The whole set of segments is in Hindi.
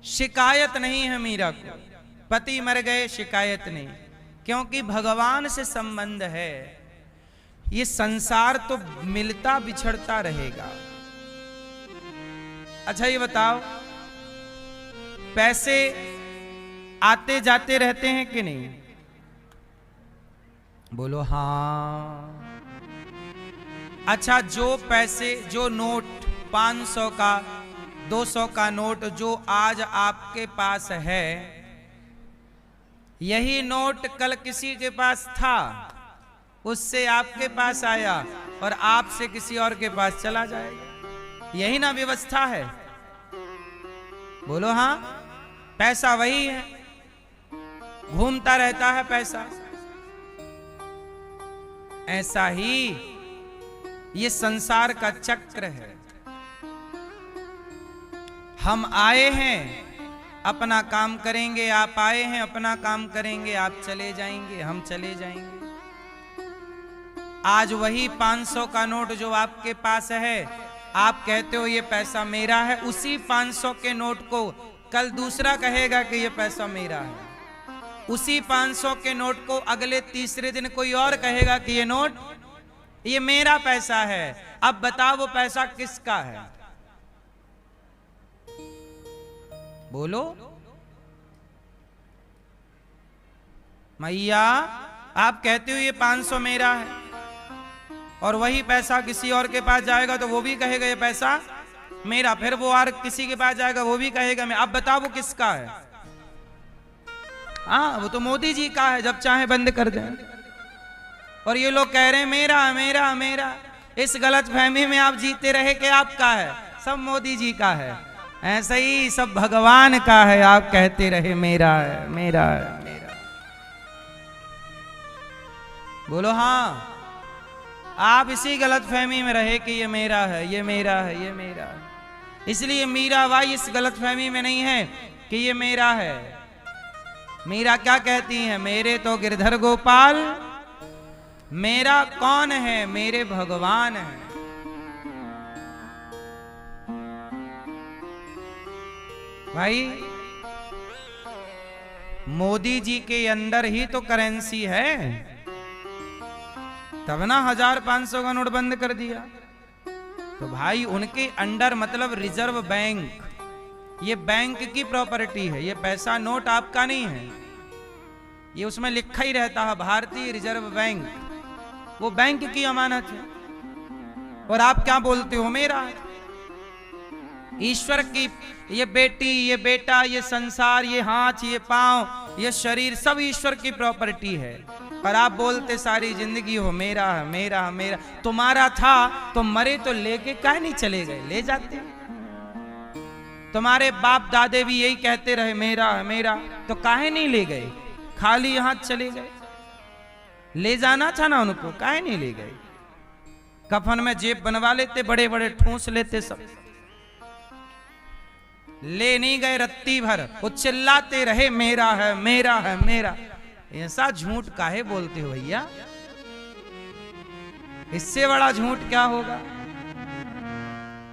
शिकायत नहीं है मीरा को, पति मर गए शिकायत नहीं, क्योंकि भगवान से संबंध है। ये संसार तो मिलता बिछड़ता रहेगा। अच्छा ये बताओ, पैसे आते जाते रहते हैं कि नहीं? बोलो हाँ। अच्छा, जो पैसे, जो नोट 500 का 200 का नोट जो आज आपके पास है, यही नोट कल किसी के पास था, उससे आपके पास आया और आपसे किसी और के पास चला जाएगा। यही ना व्यवस्था है? बोलो हाँ। पैसा वही है, घूमता रहता है पैसा। ऐसा ही ये संसार का चक्र है। हम आए हैं, अपना काम करेंगे, आप आए हैं, अपना काम करेंगे, आप चले जाएंगे, हम चले जाएंगे। आज वही 500 का नोट जो आपके पास है, आप कहते हो ये पैसा मेरा है, उसी 500 के नोट को कल दूसरा कहेगा कि ये पैसा मेरा है। उसी 500 के नोट को अगले तीसरे दिन कोई और कहेगा कि ये नोट, ये मेरा पैसा है। अब बताओ वो पैसा किसका है? बोलो मैया। आप कहते हो ये 500 मेरा है, और वही पैसा किसी और के पास जाएगा तो वो भी कहेगा ये पैसा मेरा, फिर वो और किसी के पास जाएगा वो भी कहेगा मैं। अब बताओ वो किसका है? हाँ, वो तो मोदी जी का है, जब चाहे बंद कर दें। और ये लोग कह रहे हैं मेरा मेरा मेरा। इस गलत फहमी में आप जीते रहे कि आपका है, सब मोदी जी का है। ऐसा ही सब भगवान का है, आप कहते रहे मेरा है मेरा है मेरा। बोलो हाँ। आप इसी गलत फहमी में रहे कि ये मेरा है, ये मेरा है, ये मेरा है। इसलिए मीराबाई इस गलत फहमी में नहीं है कि ये मेरा है। मीरा क्या कहती है? मेरे तो गिरधर गोपाल, मेरा कौन है? मेरे भगवान है। भाई मोदी जी के अंदर ही तो करेंसी है, तब ना 1500 का नोट बंद कर दिया। तो भाई उनके अंडर मतलब रिजर्व बैंक, ये बैंक की प्रॉपर्टी है। ये पैसा नोट आपका नहीं है, ये उसमें लिखा ही रहता है भारतीय रिजर्व बैंक, वो बैंक की अमानत है। और आप क्या बोलते हो मेरा? ईश्वर की ये बेटी, ये बेटा, ये संसार, ये हाथ, ये पांव, ये शरीर सब ईश्वर की प्रॉपर्टी है। पर आप बोलते सारी जिंदगी हो मेरा है मेरा है मेरा। तुम्हारा था तो मरे तो लेके काहे नहीं चले गए? ले जाते। तुम्हारे बाप दादे भी यही कहते रहे मेरा है मेरा, तो काहे नहीं ले गए? खाली हाथ चले गए। ले जाना था ना उनको, काहे नहीं ले गए? कफन में जेब बनवा लेते, बड़े बड़े ठूंस लेते, सब ले नहीं गए रत्ती भर। वो चिल्लाते रहे मेरा है मेरा है मेरा। ऐसा झूठ काहे बोलते हो भैया? इससे बड़ा झूठ क्या होगा?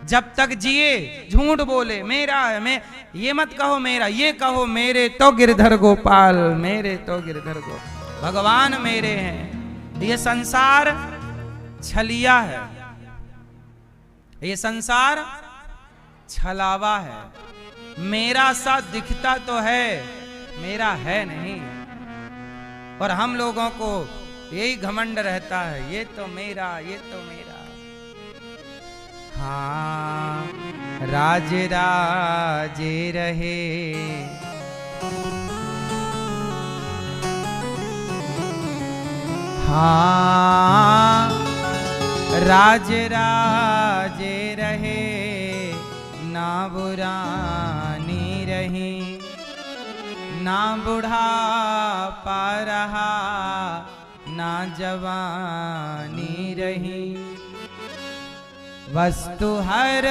जब तक जिए झूठ बोले मेरा है, मैं ये मत कहो मेरा, ये कहो मेरे तो गिरधर गोपाल, मेरे तो गिरधर गोपाल, भगवान मेरे हैं। ये संसार छलिया है, ये संसार छलावा है। मेरा सा दिखता तो है, मेरा है नहीं। और हम लोगों को यही घमंड रहता है, ये तो मेरा, ये तो मेरा। हाँ, राज राजे रहे, हाँ राज राजे रहे, ना बुरानी रही, ना बुढ़ापा रहा, ना जवानी रही। वस्तु हर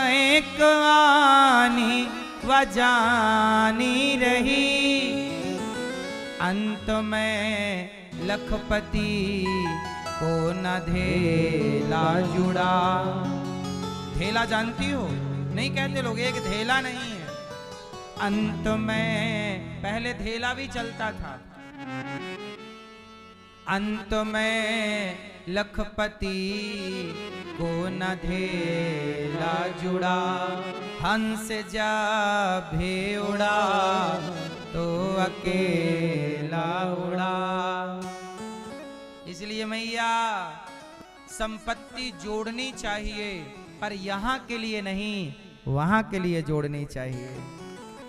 एक आनी व जानी रही, अंत में लखपति को न धेला जुड़ा। धेला जानती हो? नहीं कहते लोग, एक धेला नहीं है, अंत में, पहले धेला भी चलता था, अंत में लखपति को न धेला जुड़ा, हंस जा भी उड़ा तो अकेला उड़ा। इसलिए मैया संपत्ति जोड़नी चाहिए, पर यहाँ के लिए नहीं, वहां के लिए जोड़नी चाहिए।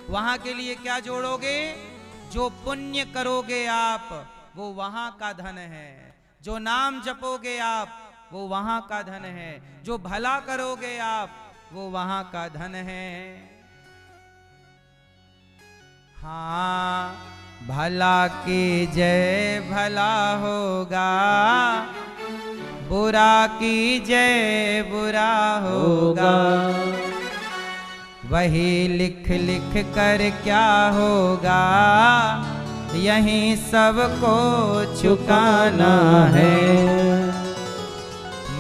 वहां के लिए क्या जोड़ोगे? जो पुण्य करोगे आप वो वहां का धन है, जो नाम जपोगे आप वो वहां का धन है, जो भला करोगे आप वो वहां का धन है। हाँ, भला की जय भला होगा, बुरा की जय बुरा होगा, वही लिख लिख कर क्या होगा, यहीं सबको चुकाना है।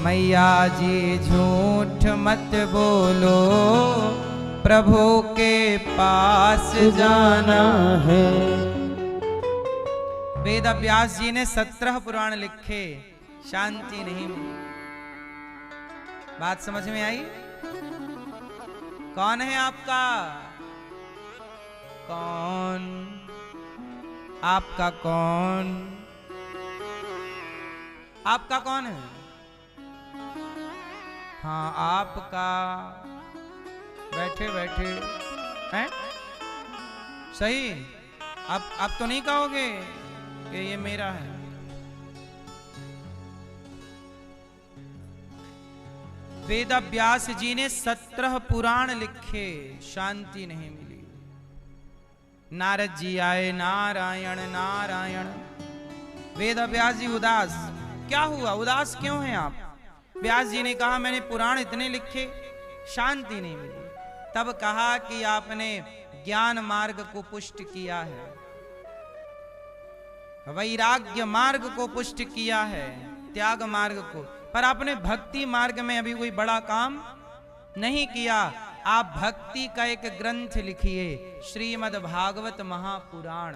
मैया जी झूठ मत बोलो, प्रभु के पास जाना है। वेद व्यास जी ने 17 पुराण लिखे, शांति नहीं मिली। बात समझ में आई? कौन है आपका? कौन? आपका कौन? आपका कौन है? हाँ, आपका बैठे बैठे हैं? सही। अब तो नहीं कहोगे कि ये मेरा है। वेद व्यास जी ने 17 पुराण लिखे, शांति नहीं मिली। नारद जी आए, नारायण नारायण। वेद व्यास जी उदास। क्या हुआ, उदास क्यों हैं आप? व्यास जी ने कहा मैंने पुराण इतने लिखे, शांति नहीं मिली। तब कहा कि आपने ज्ञान मार्ग को पुष्ट किया है, वैराग्य मार्ग को पुष्ट किया है, त्याग मार्ग को, पर आपने भक्ति मार्ग में अभी कोई बड़ा काम नहीं किया। आप भक्ति का एक ग्रंथ लिखिए, श्रीमद् भागवत महापुराण,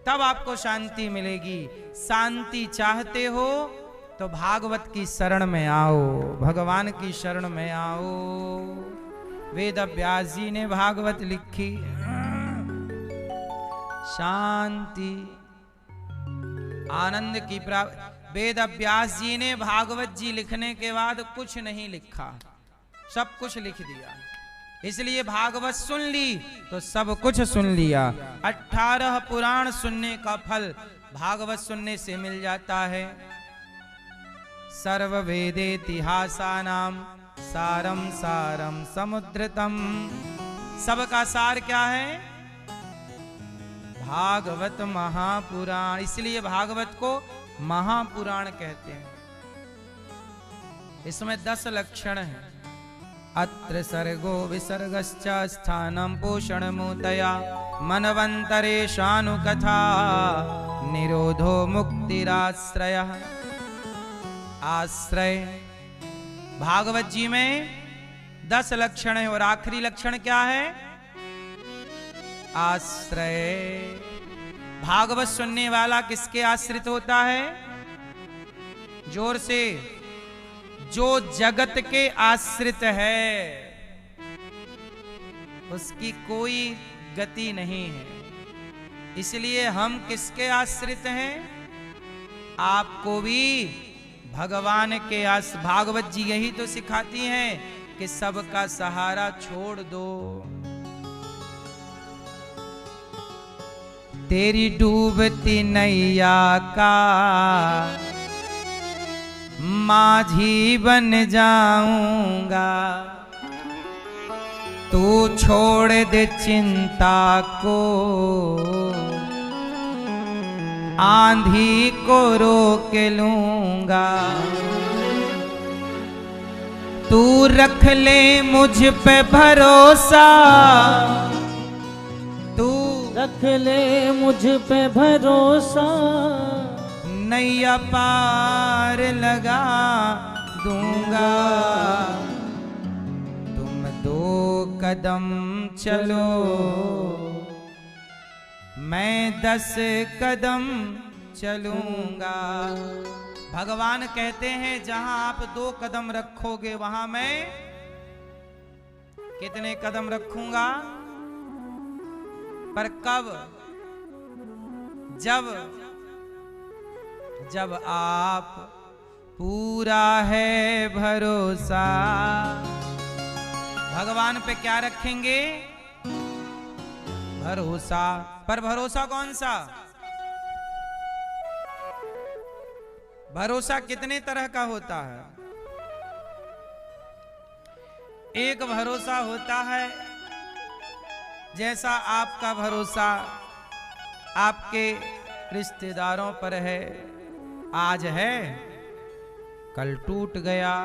तब आपको शांति मिलेगी। शांति चाहते हो तो भागवत की शरण में आओ, भगवान की शरण में आओ। वेद व्यास जी ने भागवत लिखी, शांति आनंद की प्राप्ति। वेद व्यास जी ने भागवत जी लिखने के बाद कुछ नहीं लिखा, सब कुछ लिख दिया। इसलिए भागवत सुन ली तो सब कुछ सुन लिया। 18 पुराण सुनने का फल भागवत सुनने से मिल जाता है। सर्व वेदेतिहासानां सारम सारम समुद्रतम। सबका सार क्या है? भागवत महापुराण। इसलिए भागवत को महापुराण कहते हैं। इसमें 10 लक्षण हैं। अत्र सर्गो विसर्गश्च स्थानं पोषणमुतया मनवंतरेशानुकथा निरोधो मुक्तिराश्रयः। आश्रय भागवत जी में 10 लक्षण है और आखिरी लक्षण क्या है? आश्रय। भागवत सुनने वाला किसके आश्रित होता है? जोर से। जो जगत के आश्रित है उसकी कोई गति नहीं है। इसलिए हम किसके आश्रित हैं? आपको भी भगवान के भागवत जी यही तो सिखाती हैं कि सबका सहारा छोड़ दो। तेरी डूबती नैया का माझी बन जाऊंगा, तू छोड़ दे चिंता को, आंधी को रोक लूंगा। तू रख ले मुझ पे भरोसा, तू रख ले मुझ पे भरोसा, नैया पार लगा दूंगा। तुम दो कदम चलो, मैं 10 कदम चलूंगा। भगवान कहते हैं जहां आप 2 कदम रखोगे वहां मैं कितने कदम रखूंगा? पर कब? जब आप पूरा है भरोसा। भगवान पे क्या रखेंगे? भरोसा। पर भरोसा कौन सा? भरोसा कितने तरह का होता है? एक भरोसा होता है जैसा आपका भरोसा आपके रिश्तेदारों पर है, आज है कल टूट गया।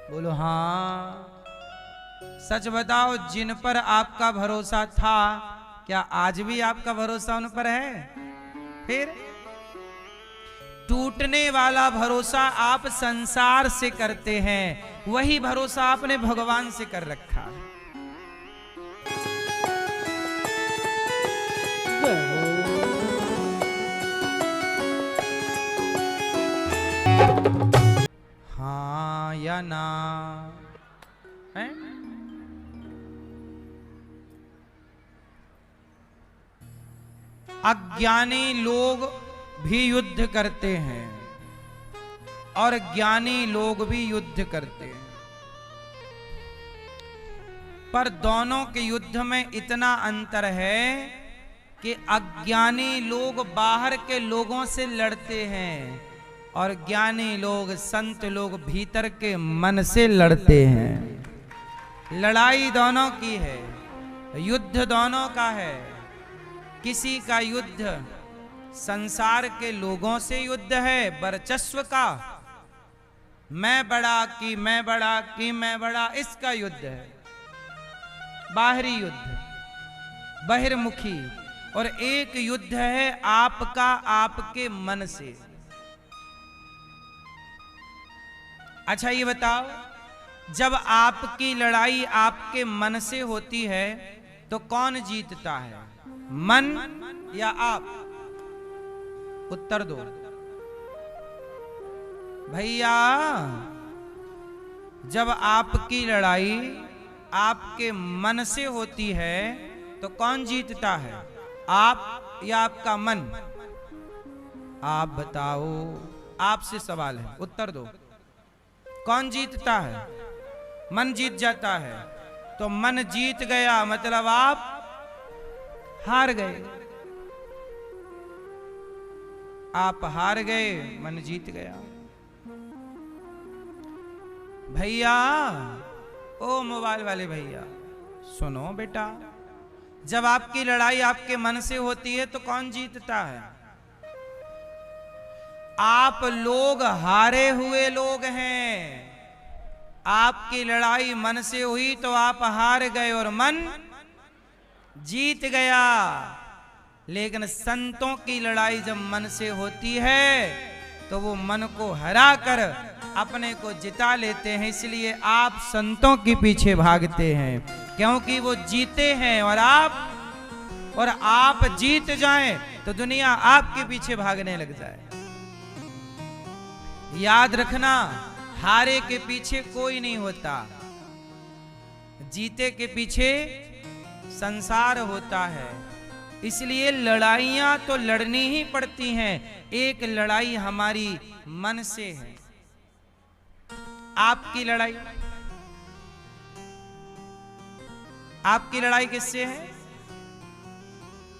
बोलो हाँ। सच बताओ, जिन पर आपका भरोसा था क्या आज भी आपका भरोसा उन पर है? फिर टूटने वाला भरोसा आप संसार से करते हैं, वही भरोसा आपने भगवान से कर रखा है। हाँ या ना है? अज्ञानी लोग भी युद्ध करते हैं और ज्ञानी लोग भी युद्ध करते हैं, पर दोनों के युद्ध में इतना अंतर है कि अज्ञानी लोग बाहर के लोगों से लड़ते हैं और ज्ञानी लोग, संत लोग भीतर के मन से लड़ते हैं। लड़ाई दोनों की है, युद्ध दोनों का है। किसी का युद्ध संसार के लोगों से युद्ध है, वर्चस्व का, मैं बड़ा कि मैं बड़ा कि मैं बड़ा, इसका युद्ध है, बाहरी युद्ध, बहिर्मुखी। और एक युद्ध है आपका आपके मन से। अच्छा ये बताओ, जब आपकी लड़ाई आपके मन से होती है तो कौन जीतता है, मन या आप? उत्तर दो भैया। जब आपकी लड़ाई आपके मन से होती है तो कौन जीतता है, आप या आपका मन? आप बताओ, आपसे सवाल है, उत्तर दो। कौन जीतता है? मन जीत जाता है। तो मन जीत गया मतलब आप हार गए। आप हार गए, मन जीत गया। भैया, ओ मोबाइल वाले भैया, सुनो बेटा, जब आपकी लड़ाई आपके मन से होती है तो कौन जीतता है? आप लोग हारे हुए लोग हैं। आपकी लड़ाई मन से हुई तो आप हार गए और मन जीत गया। लेकिन संतों की लड़ाई जब मन से होती है तो वो मन को हरा कर अपने को जिता लेते हैं। इसलिए आप संतों के पीछे भागते हैं क्योंकि वो जीते हैं, और आप जीत जाएं तो दुनिया आपके पीछे भागने लग जाए। याद रखना, हारे के पीछे कोई नहीं होता, जीते के पीछे संसार होता है। इसलिए लड़ाइयां तो लड़नी ही पड़ती हैं। एक लड़ाई हमारी मन से है। आपकी लड़ाई किससे है?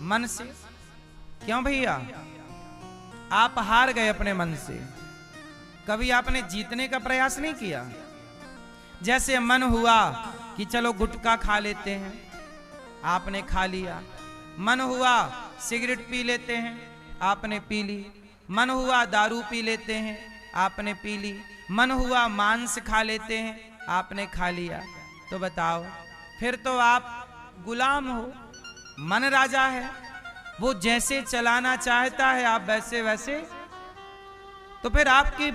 मन से। क्यों भैया? आप हार गए अपने मन से। कभी आपने जीतने का प्रयास नहीं किया? जैसे मन हुआ कि चलो गुटखा खा लेते हैं, आपने खा लिया। मन हुआ सिगरेट पी लेते हैं, आपने पी ली। मन हुआ दारू पी लेते हैं, आपने पी ली। मन हुआ मांस खा लेते हैं, आपने खा लिया। तो बताओ, फिर तो आप गुलाम हो। मन राजा है, वो जैसे चलाना चाहता है आप वैसे वैसे। तो फिर आपकी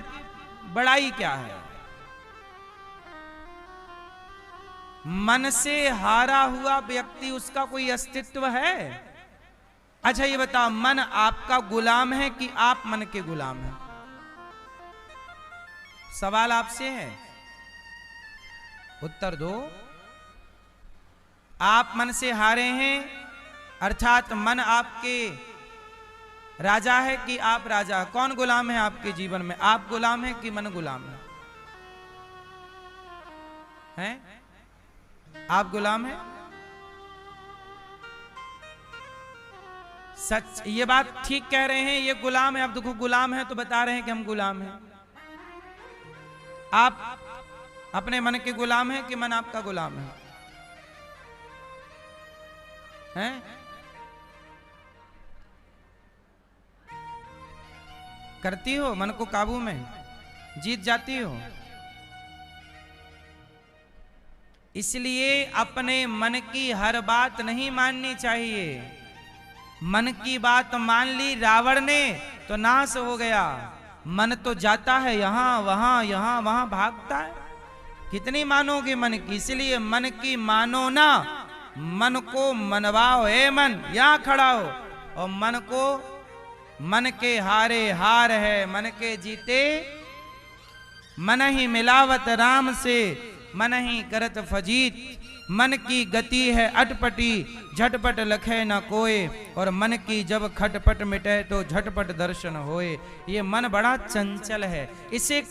बड़ाई क्या है? मन से हारा हुआ व्यक्ति, उसका कोई अस्तित्व है? अच्छा ये बताओ, मन आपका गुलाम है कि आप मन के गुलाम हैं? सवाल आपसे है, उत्तर दो। आप मन से हारे हैं, अर्थात मन आपके राजा है कि आप राजा? कौन गुलाम है आपके जीवन में? आप गुलाम है कि मन गुलाम है? हैं? आप गुलाम है? सच, ये बात ठीक कह रहे हैं, ये गुलाम है। अब देखो, गुलाम है तो बता रहे हैं कि हम गुलाम हैं। आप अपने मन के गुलाम हैं कि मन आपका गुलाम है? हैं? करती हो मन को काबू में? जीत जाती हो? इसलिए अपने मन की हर बात नहीं माननी चाहिए। मन की बात मान ली रावण ने तो नाश हो गया। मन तो जाता है यहां वहां, यहां वहां भागता है। कितनी मानोगे मन की? इसलिए मन की मानो ना, मन को मनवाओ। ए मन, यहां खड़ा हो, और मन को, मन के हारे हार है, मन के जीते मन ही मिलावत राम से, मन ही करत फजीत। मन की गति है अटपटी, झटपट लखे न कोय, और मन की जब खटपट मिटे तो झटपट दर्शन होए। ये मन बड़ा चंचल है, इसे